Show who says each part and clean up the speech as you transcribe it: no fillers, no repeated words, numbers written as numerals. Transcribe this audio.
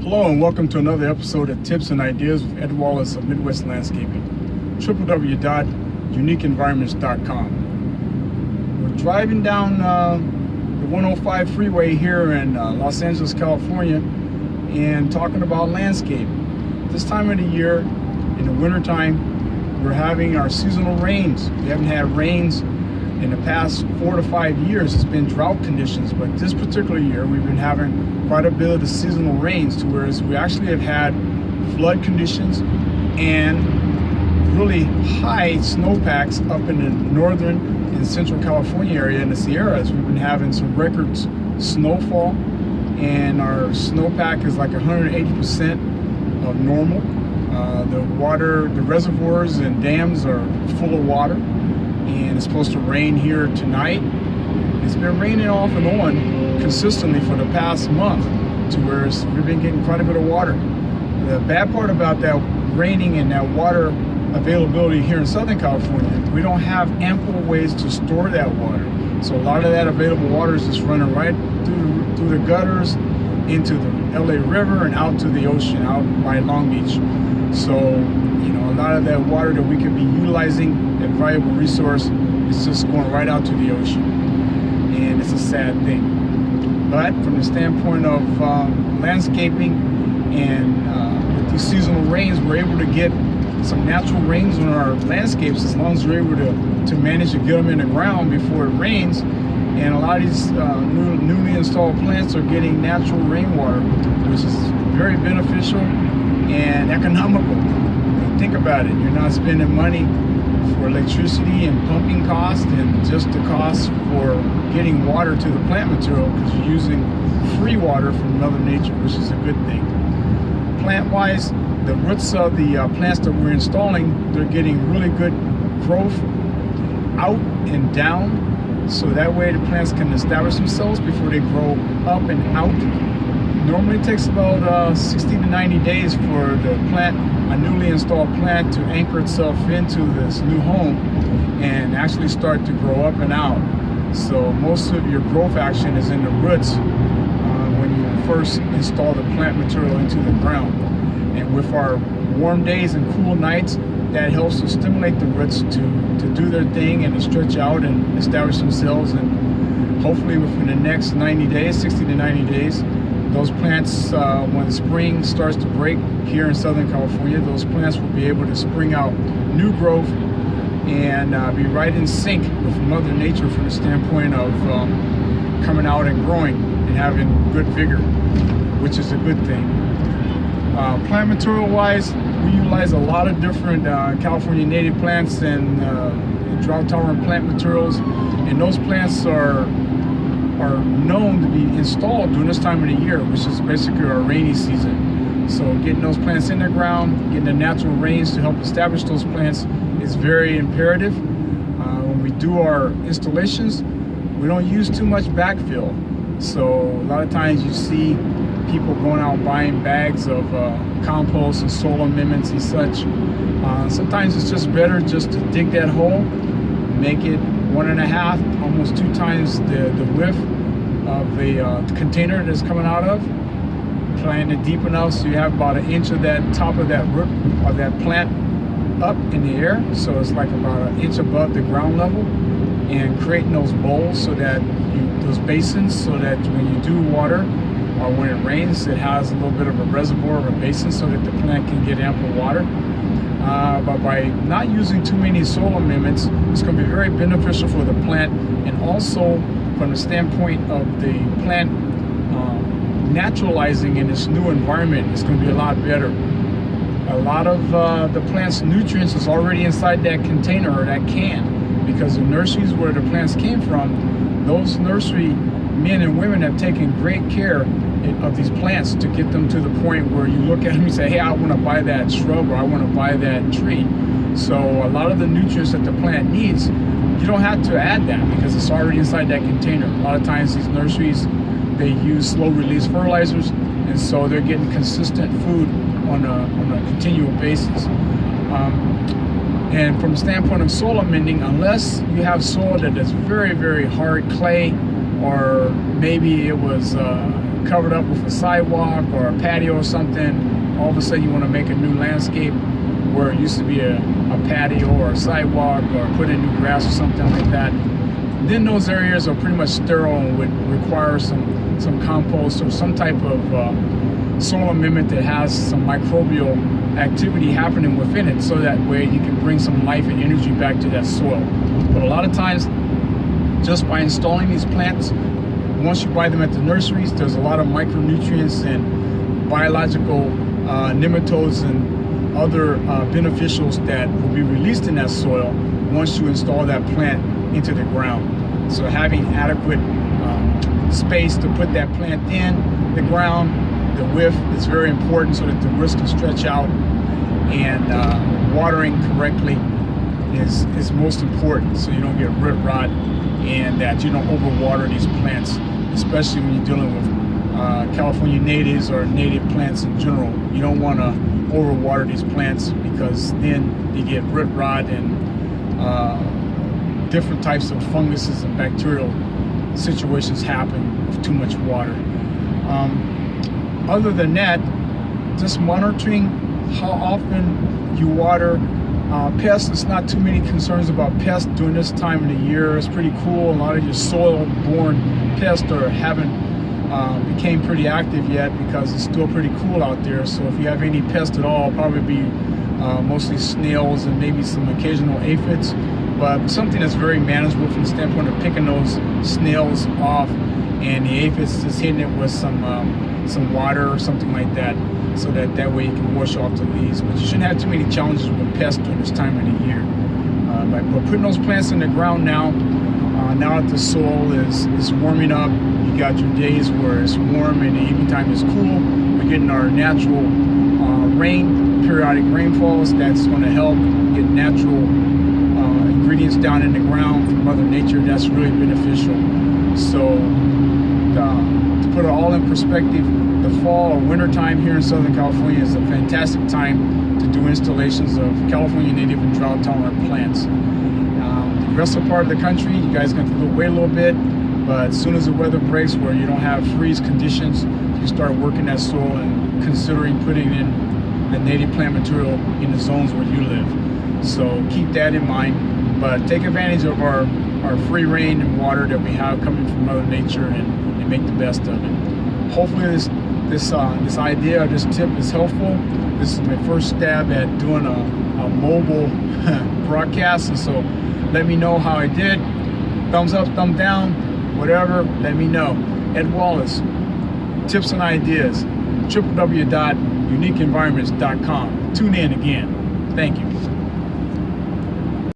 Speaker 1: Hello and welcome to another episode of Tips and Ideas with Ed Wallace of Midwest Landscaping. www.uniqueenvironments.com. We're driving down the 105 freeway here in Los Angeles, California, and talking about landscape. This time of the year, in the wintertime, we're having our seasonal rains. We haven't had rains in the past 4 to 5 years. It's been drought conditions, but this particular year we've been having quite a bit of the seasonal rains, to whereas we actually have had flood conditions and really high snowpacks up in the northern and central California area in the Sierras. We've been having some record snowfall, and our snowpack is like 180% of normal. The reservoirs and dams are full of water, and it's supposed to rain here tonight. It's been raining off and on consistently for the past month, to where we've been getting quite a bit of water. The bad part about that raining and that water availability here in Southern California, we don't have ample ways to store that water. So a lot of that available water is just running right through the gutters into the LA River and out to the ocean, out by Long Beach. So, a lot of that water that we could be utilizing, that valuable resource, is just going right out to the ocean. And it's a sad thing. But from the standpoint of landscaping and with these seasonal rains, we're able to get some natural rains on our landscapes as long as we're able to manage to get them in the ground before it rains. And a lot of these newly installed plants are getting natural rainwater, which is very beneficial and economical. Think about it. You're not spending money for electricity and pumping costs and just the cost for getting water to the plant material, because you're using free water from Mother Nature, which is a good thing. Plant-wise, the roots of the plants that we're installing, they're getting really good growth out and down, so that way the plants can establish themselves before they grow up and out. Normally it takes about 60 to 90 days for the plant, a newly installed plant, to anchor itself into this new home and actually start to grow up and out. So most of your growth action is in the roots when you first install the plant material into the ground. And with our warm days and cool nights, that helps to stimulate the roots to do their thing and to stretch out and establish themselves. And hopefully within the next 90 days, 60 to 90 days, those plants, when spring starts to break here in Southern California, those plants will be able to spring out new growth and be right in sync with Mother Nature from the standpoint of coming out and growing and having good vigor, which is a good thing. Plant material wise, we utilize a lot of different California native plants and drought tolerant plant materials, and those plants are known to be installed during this time of the year, which is basically our rainy season. So getting those plants in the ground, getting the natural rains to help establish those plants is very imperative. When we do our installations, we don't use too much backfill. So a lot of times you see people going out buying bags of compost and soil amendments and such. Sometimes it's just better just to dig that hole, make it 1.5, almost 2 times the width of the container that's coming out of. Plant it deep enough so you have about 1 inch of that top of that root of that plant up in the air, so it's like about 1 inch above the ground level, and creating those bowls so that those basins, so that when you do water or when it rains, it has a little bit of a reservoir or a basin so that the plant can get ample water. But by not using too many soil amendments, it's going to be very beneficial for the plant, and also from the standpoint of the plant naturalizing in its new environment, it's going to be a lot better. A lot of the plant's nutrients is already inside that container or that can, because the nurseries where the plants came from, those nursery men and women have taken great care of these plants to get them to the point where you look at them and say, hey, I want to buy that shrub, or I want to buy that tree. So a lot of the nutrients that the plant needs, you don't have to add that because it's already inside that container. A lot of times these nurseries, they use slow release fertilizers, and so they're getting consistent food on a continual basis. And from the standpoint of soil amending, unless you have soil that is very, very hard clay, or maybe it was covered up with a sidewalk or a patio or something. All of a sudden you want to make a new landscape where it used to be a patio or a sidewalk, or put in new grass or something like that. Then those areas are pretty much sterile and would require some compost or some type of soil amendment that has some microbial activity happening within it, so that way you can bring some life and energy back to that soil. But a lot of times, just by installing these plants, once you buy them at the nurseries, there's a lot of micronutrients and biological nematodes and other beneficials that will be released in that soil once you install that plant into the ground. So having adequate space to put that plant in the ground, the width is very important so that the roots can stretch out, and watering correctly is most important, so you don't get root rot and that you don't overwater these plants, especially when you're dealing with California natives or native plants in general. You don't want to overwater these plants, because then you get root rot and different types of funguses and bacterial situations happen with too much water. Other than that, just monitoring how often you water. Pests, it's not too many concerns about pests during this time of the year. It's pretty cool. A lot of your soil-borne pests haven't became pretty active yet, because it's still pretty cool out there. So if you have any pests at all, probably be mostly snails and maybe some occasional aphids, but something that's very manageable from the standpoint of picking those snails off, and the aphids just hitting it with some water or something like that, so that way you can wash off the leaves. But you shouldn't have too many challenges with pests during this time of the year. But putting those plants in the ground now that the soil is warming up, you got your days where it's warm and the evening time is cool. We're getting our natural rain, periodic rainfalls. That's going to help get natural ingredients down in the ground from Mother Nature. That's really beneficial. So to put it all in perspective, the fall or winter time here in Southern California is a fantastic time to do installations of California native and drought tolerant plants. The rest of the part of the country, you guys are going to wait a little bit, but as soon as the weather breaks where you don't have freeze conditions, you start working that soil and considering putting in the native plant material in the zones where you live. So keep that in mind, but take advantage of our free rain and water that we have coming from Mother Nature, and make the best of it. Hopefully this idea or this tip is helpful. This is my first stab at doing a mobile broadcast, and so let me know how I did. Thumbs up, thumb down, whatever, let me know. Ed Wallace, tips and ideas, www.uniqueenvironments.com. Tune in again. Thank you.